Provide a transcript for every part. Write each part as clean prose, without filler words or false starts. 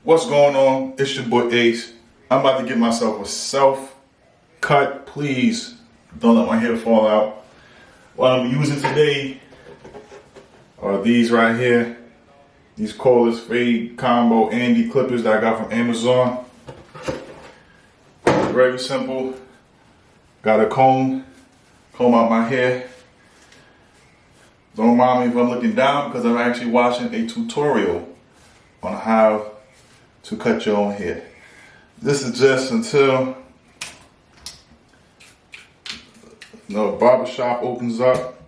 What's going on? It's your boy Ace. I'm about to get myself a self cut. Please don't let my hair fall out. What I'm using today are these right here. These cordless fade combo Andy clippers that I got from Amazon. Very simple. Got a comb out my hair. Don't mind me if I'm looking down because I'm actually watching a tutorial on how to cut your own hair. This is just until barbershop opens up.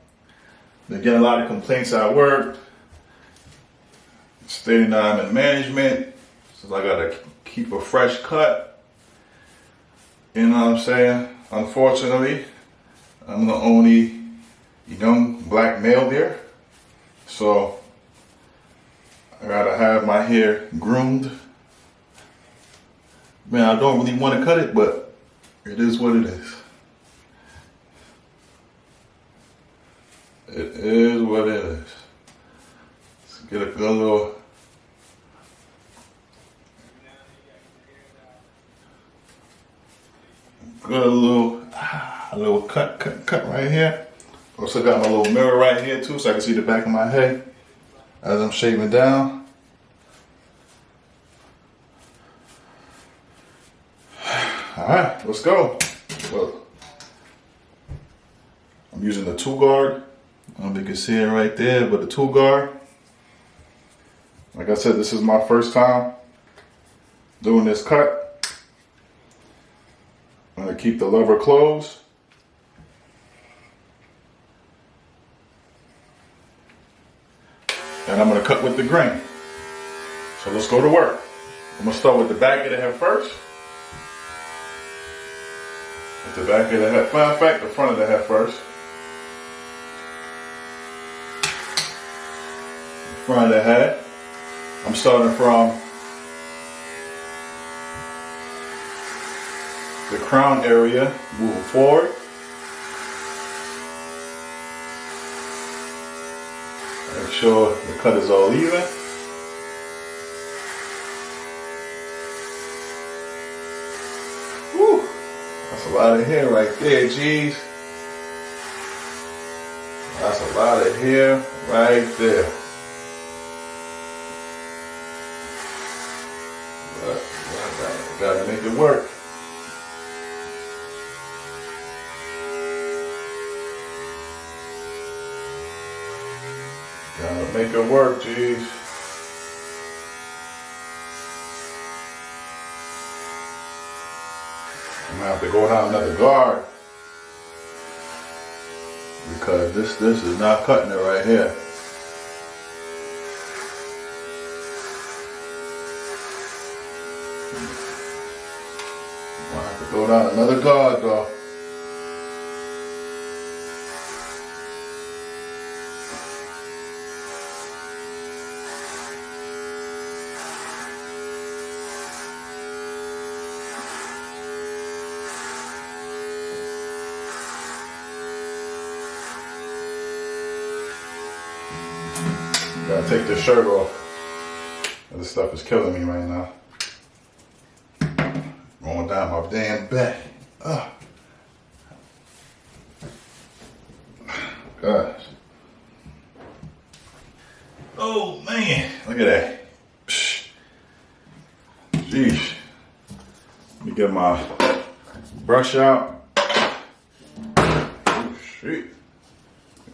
They get a lot of complaints at work, stating that I'm in management, so I gotta keep a fresh cut. You know what I'm saying? Unfortunately, I'm the only young black male there, so I gotta have my hair groomed. Man, I don't really want to cut it, but it is what it is. It is what it is. Let's get a good little cut right here. Also got my little mirror right here too, so I can see the back of my head as I'm shaving down. All right, let's go. Well, I'm using the tool guard. I don't know if you can see it right there, but the tool guard. Like I said, this is my first time doing this cut. I'm gonna keep the lever closed. And I'm gonna cut with the grain. So let's go to work. I'm gonna start with the back of the head first. With the back of the head, matter of fact, the front of the head first. The front of the head. I'm starting from the crown area, moving forward. Make sure the cut is all even. Whew. That's a lot of hair right there, geez. That's a lot of hair right there. But I gotta make it work. Gotta make it work, geez. I'm gonna have to go down another guard because this is not cutting it right here. I'm gonna have to go down another guard though. Gotta take this shirt off. This stuff is killing me right now. Going down my damn back. Ugh. Gosh. Oh man, look at that. Psh. Jeez. Let me get my brush out. Oh shit.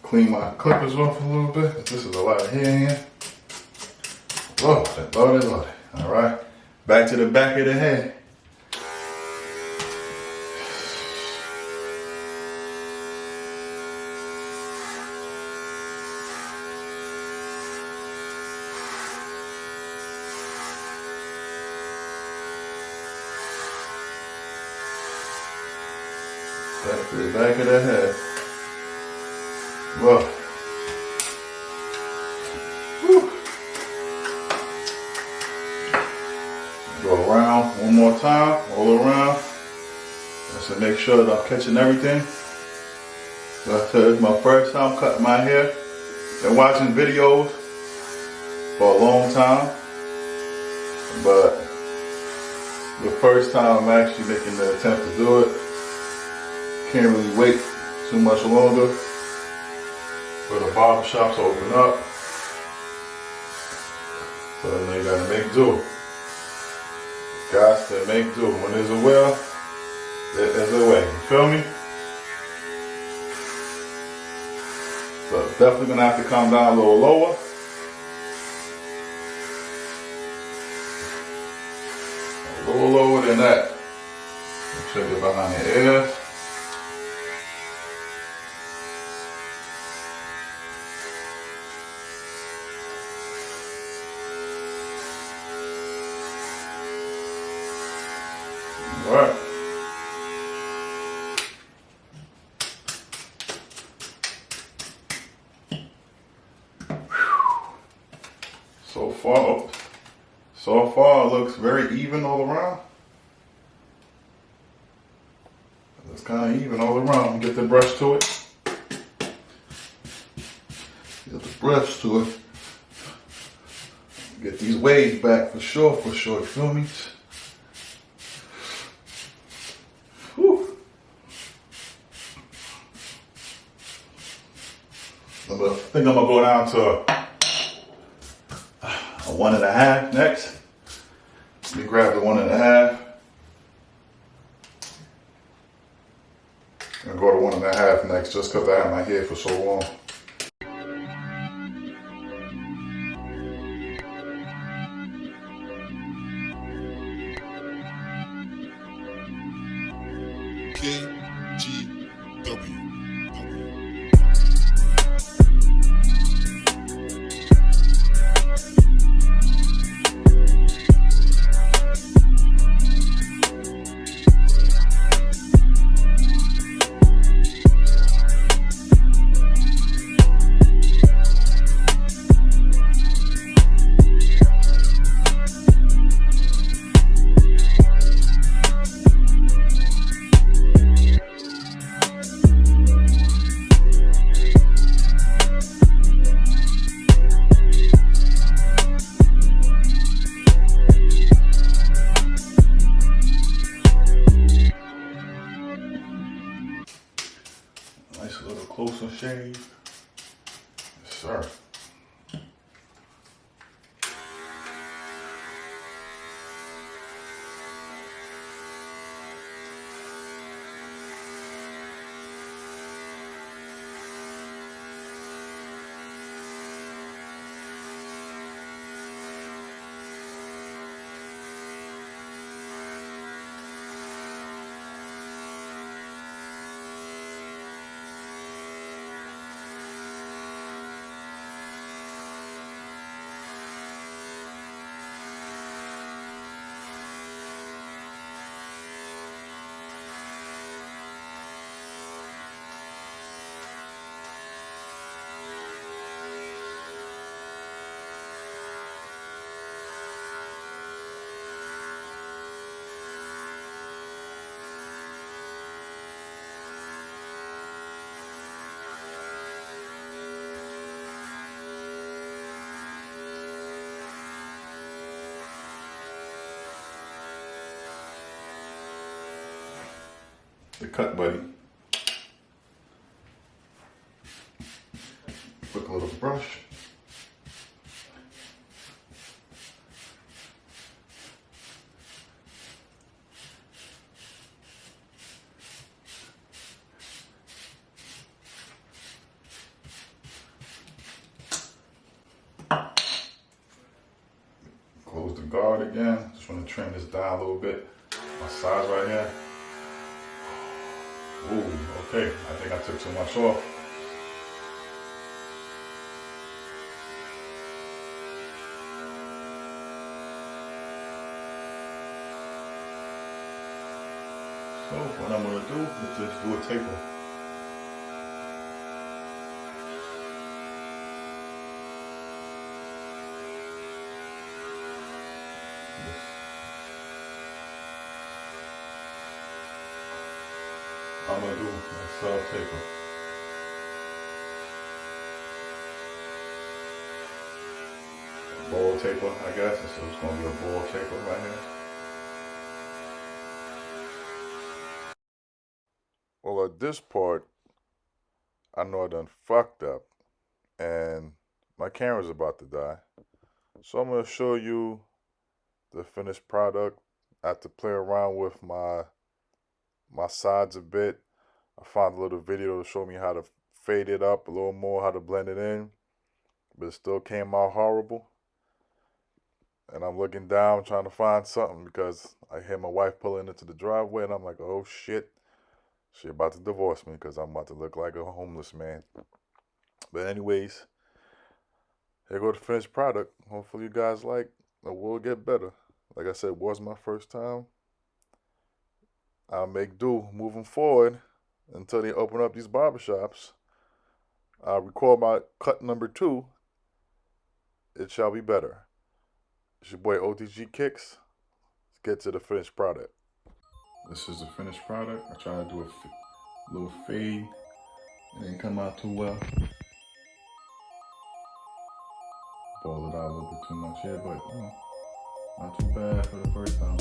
Clean my clippers off a little bit. This is a lot of hair here. Lordy. All right, back to the back of the head. Back to the back of the head. Whoa. Whew. Go around one more time, all around. Just to make sure that I'm catching everything. Like I said, it's my first time cutting my hair. Been watching videos for a long time. but the first time I'm actually making the attempt to do it. Can't really wait too much longer for the barber shop to open up. So then you gotta make do. Got to make do. When there's a will, there's a way. You feel me? So definitely gonna have to come down a little lower. A little lower than that. Make sure you're behind the ears. Alright. So far it looks very even all around. It's kind of even all around. Get the brush to it. Get the brush to it. Get these waves back for sure, you feel me? Whew. I think I'm gonna go down to a 1.5 next. Let me grab the 1.5. I'm gonna go to 1.5 next just because I had my hair for so long. KGW. Nice little closer shave. Yes, sir. The cut buddy. Quick little brush. Close the guard again. Just want to trim this down a little bit. My size right here. Ooh, okay. I think I took too much off. So what I'm going to do is just do a taper. I'm going to do a sub taper. A ball taper, I guess. So it's going to be a ball tape over right here. Well, at this part, I know I done fucked up and my camera's about to die. So I'm going to show you the finished product. I have to play around with my sides a bit. I found a little video to show me how to fade it up a little more, how to blend it in, but it still came out horrible. And I'm looking down trying to find something because I hear my wife pulling into the driveway and I'm like, oh shit, she about to divorce me because I'm about to look like a homeless man. But anyways, here go the finished product. Hopefully you guys like it. Will get better. Like I said, it was my first time. I'll make do moving forward until they open up these barbershops. I'll record my cut number 2. It shall be better. It's your boy OTG Kicks. Let's get to the finished product. This is the finished product. I tried to do a little fade. It didn't come out too well. Balled it out a little bit too much here, but not too bad for the first time.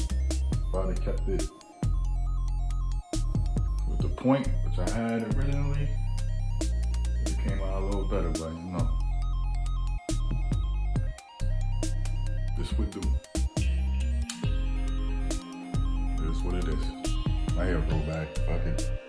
Probably kept it with the point, which I had originally. It came out a little better, but you know. This would do. It is what it is. My hair roll back. Fuck it.